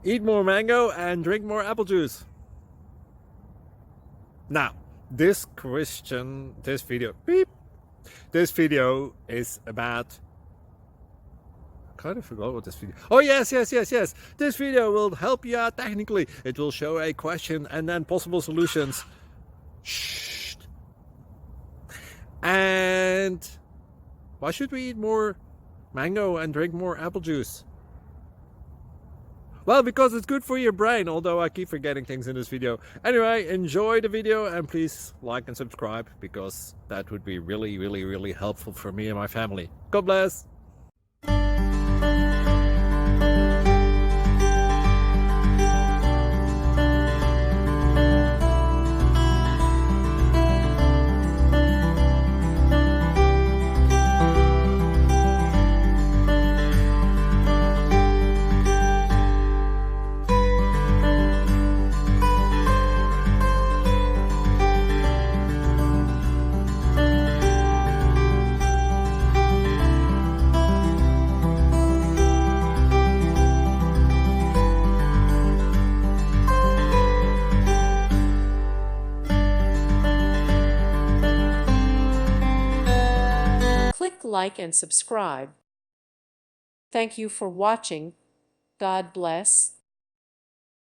eat more mango and drink more apple juice. Now, this video is about, I kind of forgot what this video. Oh yes. This video will help you out technically. It will show a question and then possible solutions. Shh. And why should we eat more mango and drink more apple juice? Well, because it's good for your brain, although I keep forgetting things in this video. Anyway, enjoy the video and please like and subscribe, because that would be really helpful for me and my family. God bless! Click like and subscribe. Thank you for watching. God bless.